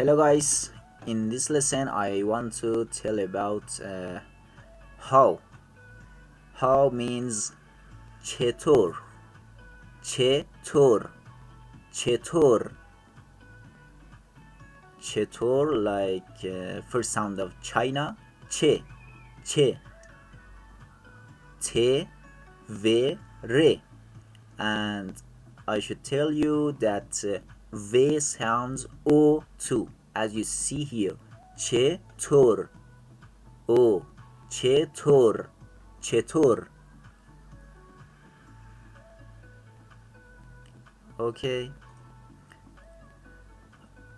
Hello guys, in this lesson I want to tell about how. How means چطور, چطور, چطور, چطور like first sound of China, چه, چه, ت, و, ر, and I should tell you that V sounds O too, as you see here. چطور, O, چطور, چطور. Okay.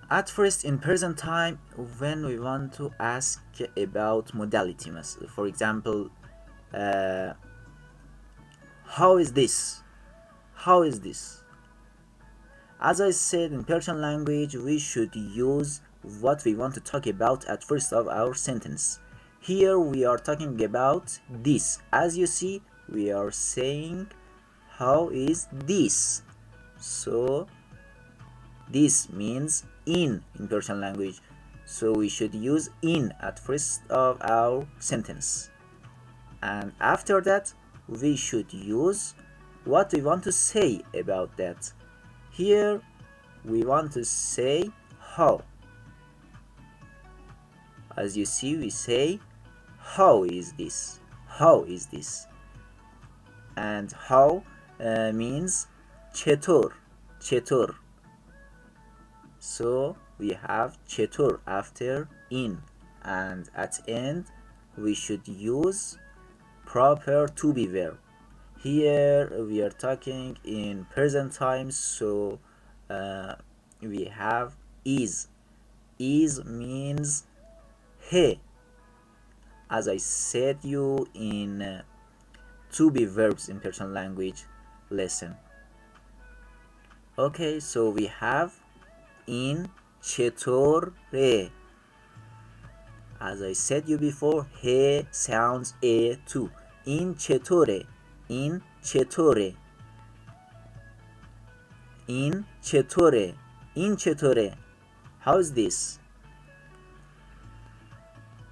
At first, in present time, when we want to ask about modality, for example, how is this? How is this? As I said, in Persian language, we should use what we want to talk about at first of our sentence. Here we are talking about this. As you see, we are saying, how is this? So this means in Persian language. So we should use in at first of our sentence. And after that, we should use what we want to say about that. Here we want to say how. As you see, we say, how is this? How is this? And how means چطور, چطور. So we have چطور after in, and at end we should use proper to be verb. Here we are talking in present times, so we have is. Is means he, as I said you in to be verbs in Persian language lesson. Okay, so we have in چطوره. As I said you before, he sounds a too. In چطوره, in چطوره, in چطوره, in چطوره. How is this?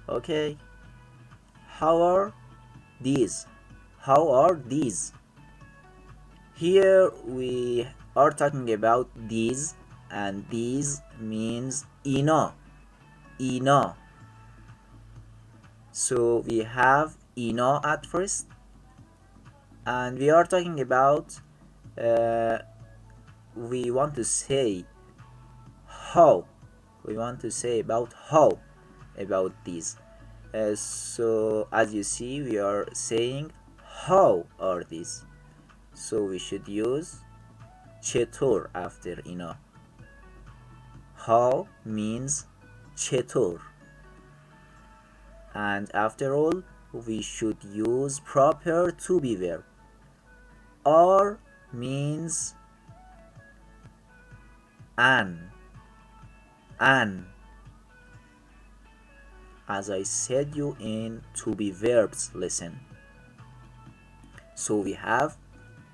Okay. How are these? How are these? Here we are talking about these, and these means اینا, اینا. So we have اینا at first, and we are talking about we want to say how. We want to say about how about these. So as you see, we are saying how are these. So we should use چطور after اینا. How means چطور. And after all, we should use proper to be verb. Are means an. As I said you in to be verbs lesson. So we have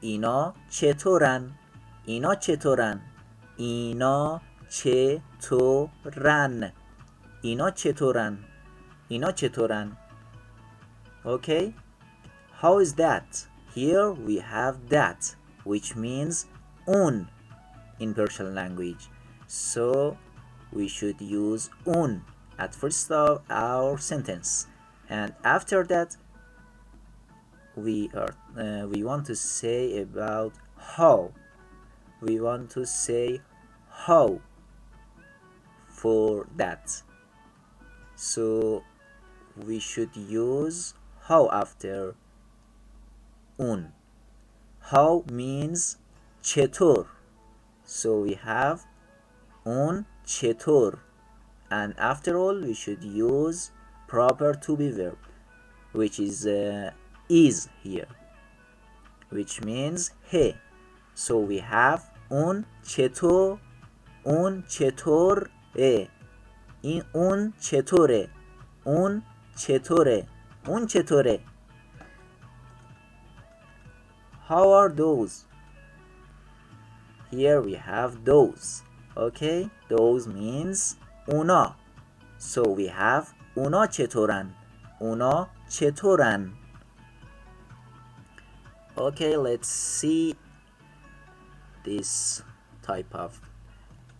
اینا چطورن, اینا چطورن, اینا چطورن, اینا چطورن, اینا چطورن. Okay, how is that? Here we have that, which means un in Persian language. So we should use un at first of our sentence, and after that we want to say about how. We want to say how for that. So we should use how after un. How means چطور. So we have un چطور, and after all we should use proper to be verb, which is here, which means he. So we have اون چطور، اون چطوره، این اون چطوره، اون چطوره، اون چطوره. How are those? Here we have those. Okay, those means اونا. So we have اونا چطورن. اونا چطورن. Okay, let's see this type of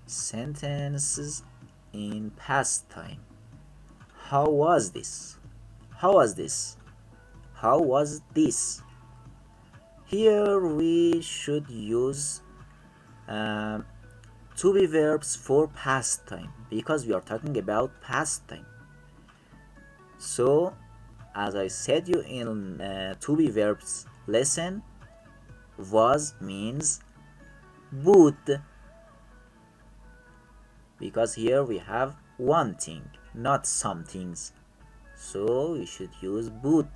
sentences in past time. How was this? How was this? How was this? Here we should use to be verbs for past time because we are talking about past time. So as I said you in to be verbs lesson, was means بود, because here we have one thing, not some things, so we should use بود.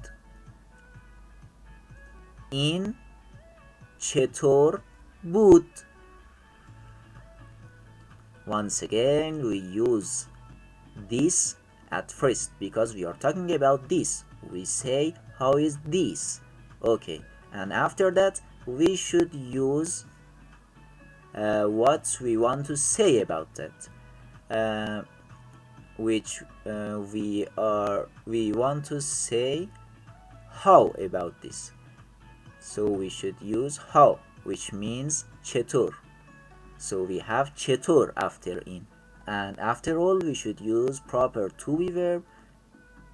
این چطور بود. Once again we use this at first because we are talking about this. We say how is this. Okay, and after that we should use what we want to say about that, which we want to say how about this, so we should use how, which means چطور. So we have چطور after in, and after all we should use proper to be verb.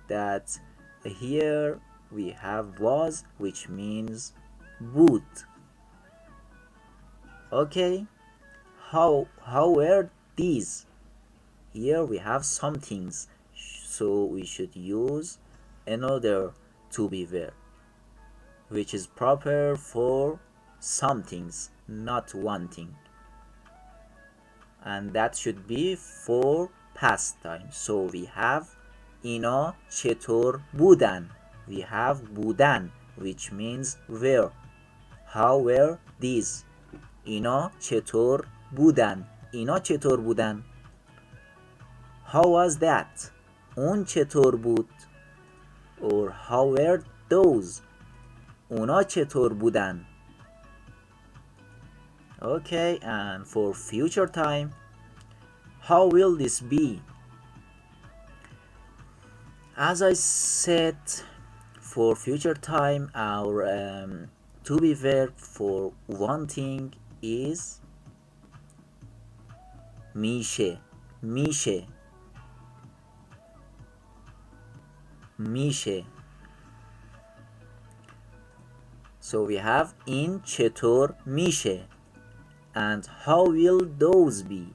That here we have was, which means بود. Okay, how were these? Here we have some things, so we should use another to be verb, which is proper for some things, not one thing, and that should be for past time. So we have اینا چطور بودن. We have بودن, which means were. How were these? اینا چطور بودن. اینا چطور بودن. How was that? اون چطور بود. Or how were those? اونا چطور بودن. Okay, and for future time, how will this be? As I said, for future time our to be verb for one thing is میشه. میشه. میشه. So we have این چطور میشه, and how will those be?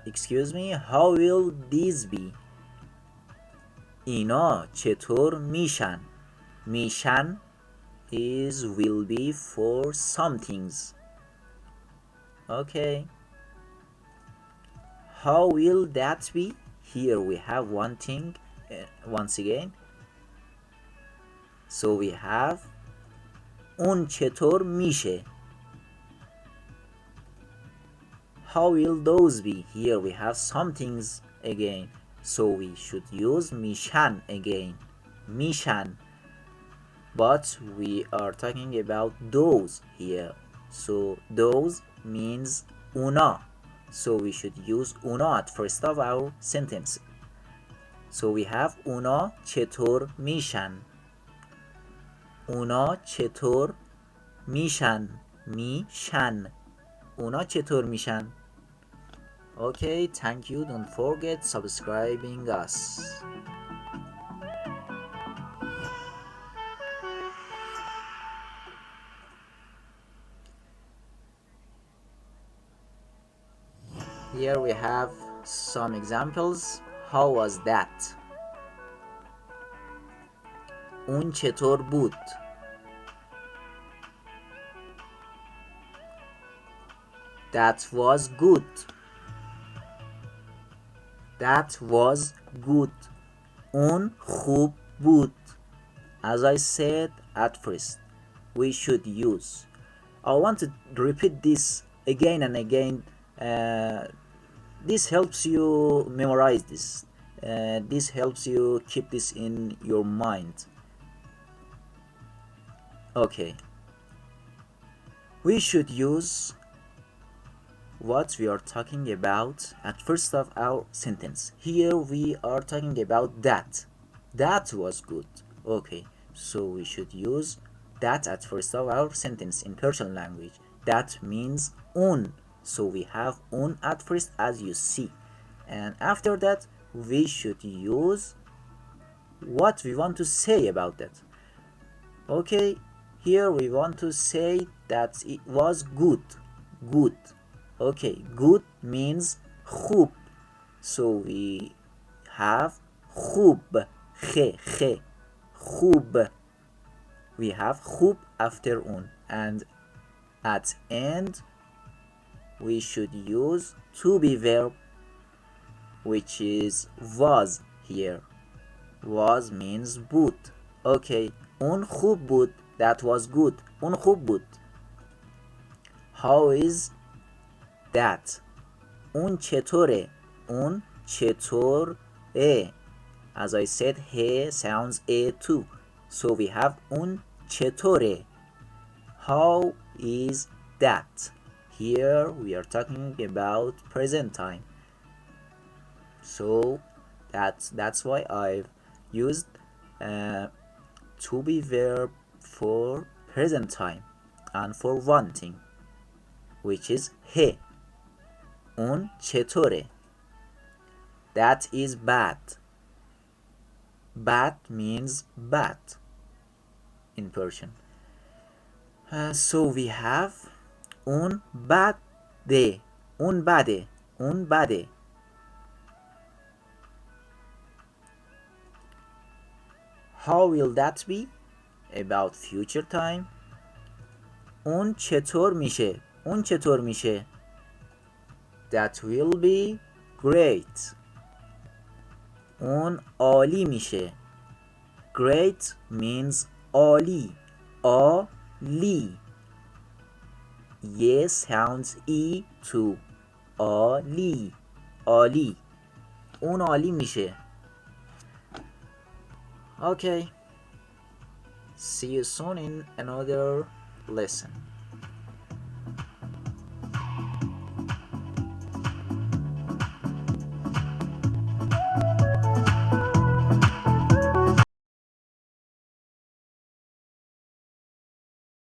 Excuse me, how will these be? اینا چطور میشن. میشن is will be for some things. Okay, how will that be? Here we have one thing once again, so we have اون چطور میشه. How will those be? Here we have some things again, so we should use میشن again. میشن, but we are talking about those here, so those means اونا, so we should use اونا at first of our sentence. So we have اونا چطور میشن. اونا چطور میشن. میشن. اونا چطور میشن. Okay, thank you. Don't forget subscribing us. Here we have some examples. How was that? اون چطور بود. That was good. That was good. اون خوب بود. As I said at first, we should use. I want to repeat this again and again. This helps you memorize this. This helps you keep this in your mind. Okay. We should use what we are talking about at first of our sentence. Here we are talking about that. That was good. Okay, so we should use that at first of our sentence in Persian language. That means un. So we have un at first, as you see. And after that, we should use what we want to say about that. Okay, here we want to say that it was good. Good. Okay, good means خوب. So we have خوب. خ. خوب. We have خوب after un. And at end, we should use to be verb, which is was here. Was means بود. Okay, اون خوب بود. That was good. اون خوب بود. How is that? اون چطوره؟ اون چطوره؟ As I said, he sounds a too. So we have اون چطوره. How is that? Here we are talking about present time. So that's why I've used to be verb for present time and for one thing, which is he. اون چطوره? That is bad. Bad means bad in Persian. So we have اون بده. اون بده. اون بده. How will that be? About future time. اون چطور میشه؟ اون چطور میشه؟ That will be great. اون عالی میشه. Great means عالی. عالی. Yes sounds E too. عالی. عالی. اون عالی میشه. Okay. See you soon in another lesson.